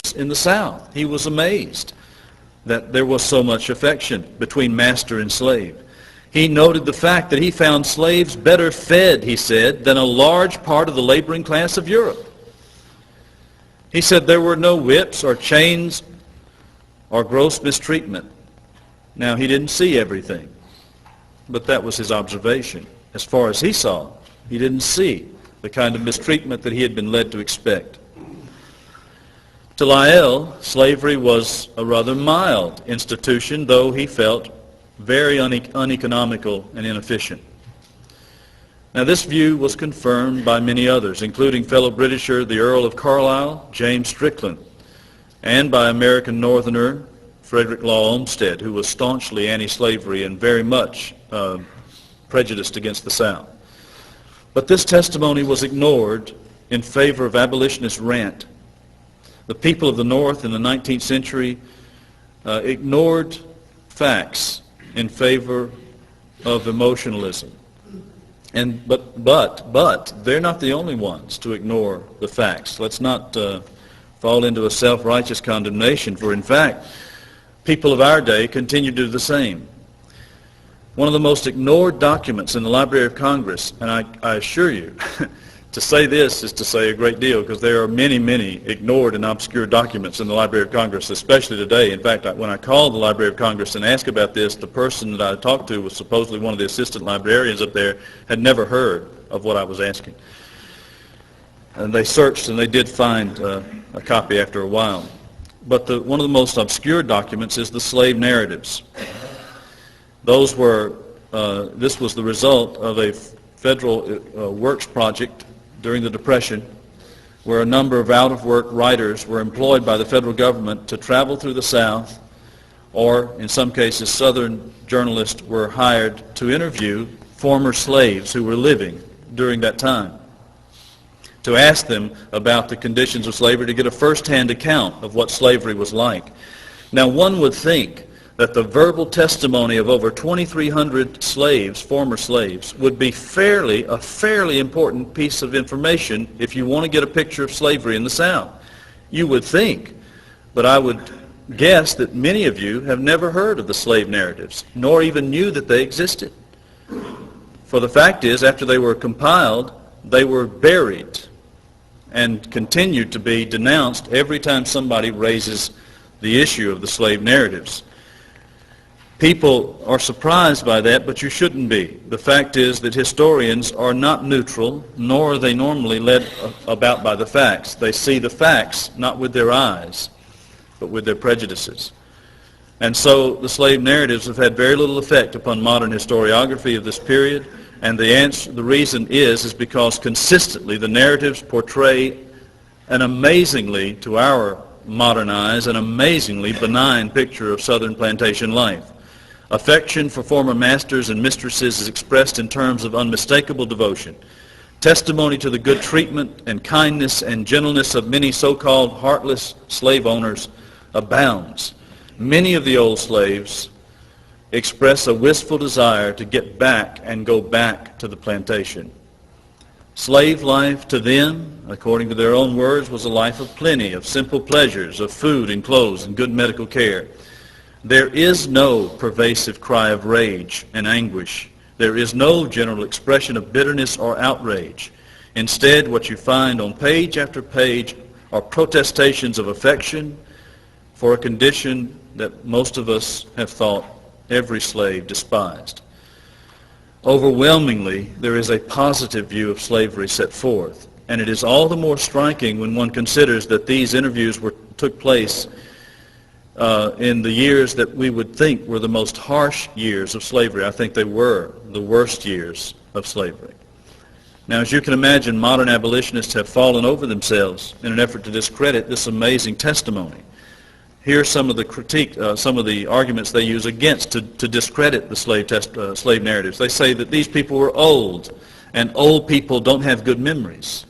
slaves in the South. He was amazed that there was so much affection between master and slave. He noted the fact that he found slaves better fed, he said, than a large part of the laboring class of Europe. He said there were no whips or chains or gross mistreatment. Now, he didn't see everything, but that was his observation. As far as he saw, he didn't see the kind of mistreatment that he had been led to expect. To Lyell, slavery was a rather mild institution, though he felt very uneconomical and inefficient. Now, this view was confirmed by many others, including fellow Britisher, the Earl of Carlisle, James Strickland, and by American Northerner, Frederick Law Olmsted, who was staunchly anti-slavery and very much prejudiced against the South. But this testimony was ignored in favor of abolitionist rant. The people of the North in the 19th century ignored facts in favor of emotionalism. But they're not the only ones to ignore the facts. Let's not fall into a self-righteous condemnation, for in fact, people of our day continue to do the same. One of the most ignored documents in the Library of Congress, and I assure you, to say this is to say a great deal, because there are many, many ignored and obscure documents in the Library of Congress, especially today. In fact, when I called the Library of Congress and asked about this, the person that I talked to was supposedly one of the assistant librarians up there, had never heard of what I was asking. And they searched and they did find a copy after a while. But one of the most obscure documents is the slave narratives. This was the result of a federal works project during the Depression, where a number of out-of-work writers were employed by the federal government to travel through the South, or in some cases Southern journalists were hired to interview former slaves who were living during that time, to ask them about the conditions of slavery, to get a first-hand account of what slavery was like. Now, one would think that the verbal testimony of over 2,300 slaves, former slaves, would be a fairly important piece of information if you want to get a picture of slavery in the South. You would think, but I would guess that many of you have never heard of the slave narratives, nor even knew that they existed. For the fact is, after they were compiled, they were buried and continued to be denounced every time somebody raises the issue of the slave narratives. People are surprised by that, but you shouldn't be. The fact is that historians are not neutral, nor are they normally led about by the facts. They see the facts not with their eyes, but with their prejudices. And so the slave narratives have had very little effect upon modern historiography of this period, and the reason is because consistently the narratives portray an amazingly, to our modern eyes, an amazingly benign picture of Southern plantation life. Affection for former masters and mistresses is expressed in terms of unmistakable devotion. Testimony to the good treatment and kindness and gentleness of many so-called heartless slave owners abounds. Many of the old slaves express a wistful desire to get back and go back to the plantation. Slave life to them, according to their own words, was a life of plenty, of simple pleasures, of food and clothes and good medical care. There is no pervasive cry of rage and anguish. There is no general expression of bitterness or outrage. Instead, what you find on page after page are protestations of affection for a condition that most of us have thought every slave despised. Overwhelmingly, there is a positive view of slavery set forth, and it is all the more striking when one considers that these interviews took place in the years that we would think were the most harsh years of slavery. I think they were the worst years of slavery. Now, as you can imagine, modern abolitionists have fallen over themselves in an effort to discredit this amazing testimony. Here's some of the some of the arguments they use against to discredit the slave narratives. They say that these people were old, and old people don't have good memories.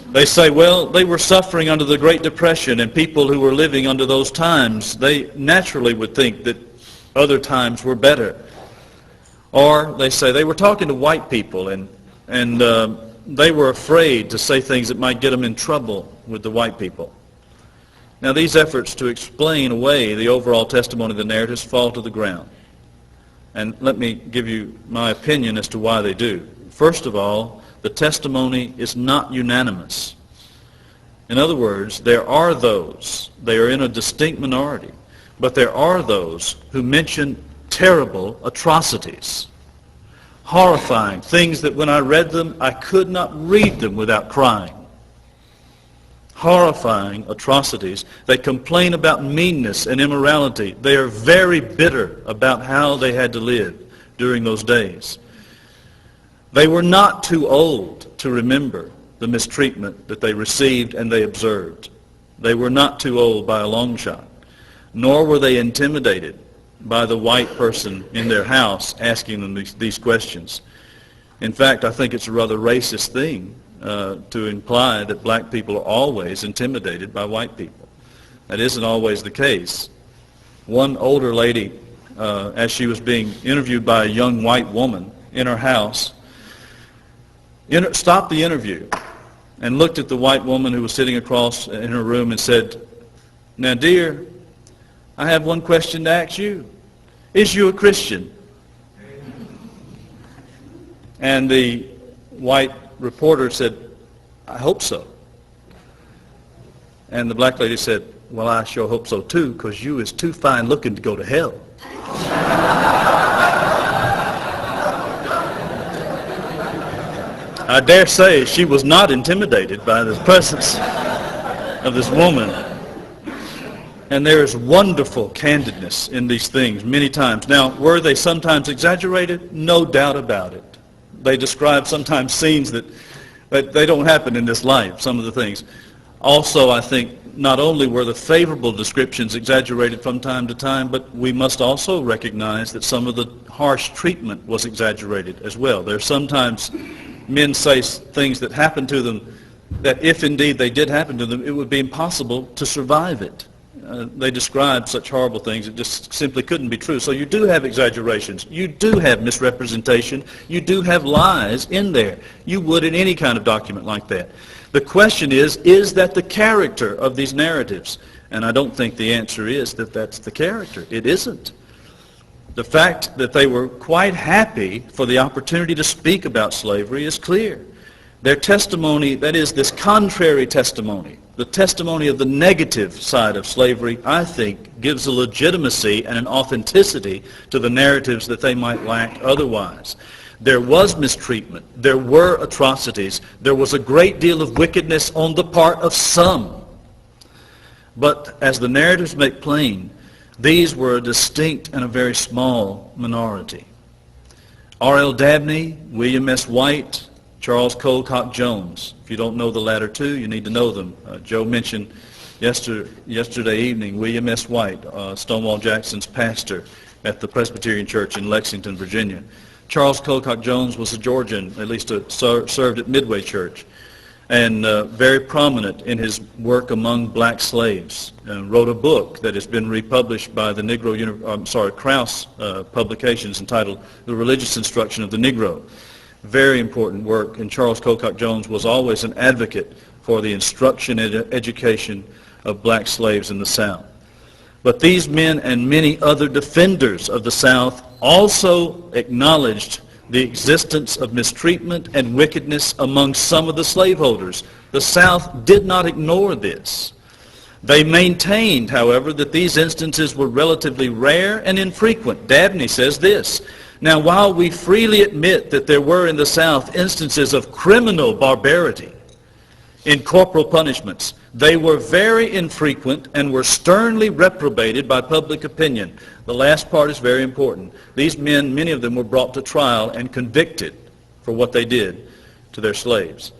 They say, well, they were suffering under the Great Depression, and people who were living under those times, they naturally would think that other times were better. Or they say they were talking to white people, and they were afraid to say things that might get them in trouble. with the white people. Now, these efforts to explain away the overall testimony of the narratives fall to the ground. And let me give you my opinion as to why they do. First of all, the testimony is not unanimous. In other words, there are those, they are in a distinct minority, but there are those who mention terrible atrocities, horrifying things that when I read them, I could not read them without crying. Horrifying atrocities. They complain about meanness and immorality. They are very bitter about how they had to live during those days. They were not too old to remember the mistreatment that they received and they observed. They were not too old by a long shot, nor were they intimidated by the white person in their house asking them these questions. In fact, I think it's a rather racist thing to imply that black people are always intimidated by white people. That isn't always the case. One older lady, as she was being interviewed by a young white woman in her house, stopped the interview and looked at the white woman who was sitting across in her room and said, "Now, dear, I have one question to ask you. Is you a Christian?" And the white reporter said, "I hope so." And the black lady said, "Well, I sure hope so too, because you is too fine looking to go to hell." I dare say she was not intimidated by the presence of this woman. And there is wonderful candidness in these things many times. Now, were they sometimes exaggerated? No doubt about it. They describe sometimes scenes that they don't happen in this life, some of the things. Also, I think not only were the favorable descriptions exaggerated from time to time, but we must also recognize that some of the harsh treatment was exaggerated as well. There's sometimes men say things that happen to them that if indeed they did happen to them, it would be impossible to survive it. They describe such horrible things that just simply couldn't be true. So you do have exaggerations. You do have misrepresentation. You do have lies in there. You would in any kind of document like that. The question is that the character of these narratives? And I don't think the answer is that that's the character. It isn't. The fact that they were quite happy for the opportunity to speak about slavery is clear. Their testimony, that is, this contrary testimony, the testimony of the negative side of slavery, I think, gives a legitimacy and an authenticity to the narratives that they might lack otherwise. There was mistreatment. There were atrocities. There was a great deal of wickedness on the part of some. But as the narratives make plain, these were a distinct and a very small minority. R.L. Dabney, William S. White, Charles Colcock Jones. If you don't know the latter two, you need to know them. Joe mentioned yesterday evening William S. White, Stonewall Jackson's pastor at the Presbyterian Church in Lexington, Virginia. Charles Colcock Jones was a Georgian, at least served at Midway Church, and very prominent in his work among black slaves. Wrote a book that has been republished by the Krause Publications entitled The Religious Instruction of the Negro. Very important work, and Charles Colcock Jones was always an advocate for the instruction and education of black slaves in the South. But these men and many other defenders of the South also acknowledged the existence of mistreatment and wickedness among some of the slaveholders. The South did not ignore this. They maintained, however, that these instances were relatively rare and infrequent. Dabney says this: "Now, while we freely admit that there were in the South instances of criminal barbarity in corporal punishments, they were very infrequent and were sternly reprobated by public opinion." The last part is very important. These men, many of them, were brought to trial and convicted for what they did to their slaves.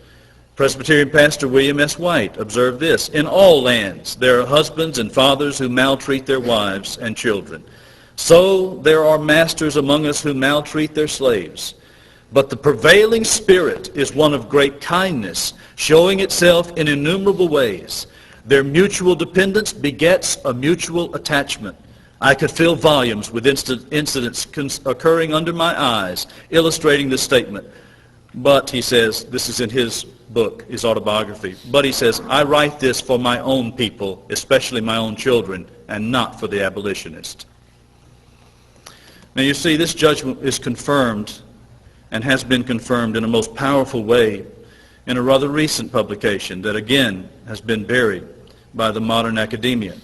Presbyterian pastor William S. White observed this: "In all lands there are husbands and fathers who maltreat their wives and children. So there are masters among us who maltreat their slaves. But the prevailing spirit is one of great kindness, showing itself in innumerable ways. Their mutual dependence begets a mutual attachment. I could fill volumes with incidents occurring under my eyes, illustrating this statement. But," he says, this is in his book, his autobiography. But he says, I write this for my own people, especially my own children, and not for the abolitionists. Now you see, this judgment is confirmed and has been confirmed in a most powerful way in a rather recent publication that again has been buried by the modern academia.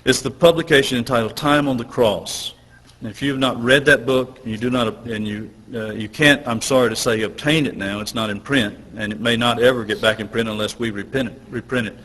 It's the publication entitled Time on the Cross. And if you've not read that book, you can't, I'm sorry to say, obtain it now. It's not in print, and it may not ever get back in print unless we reprint it.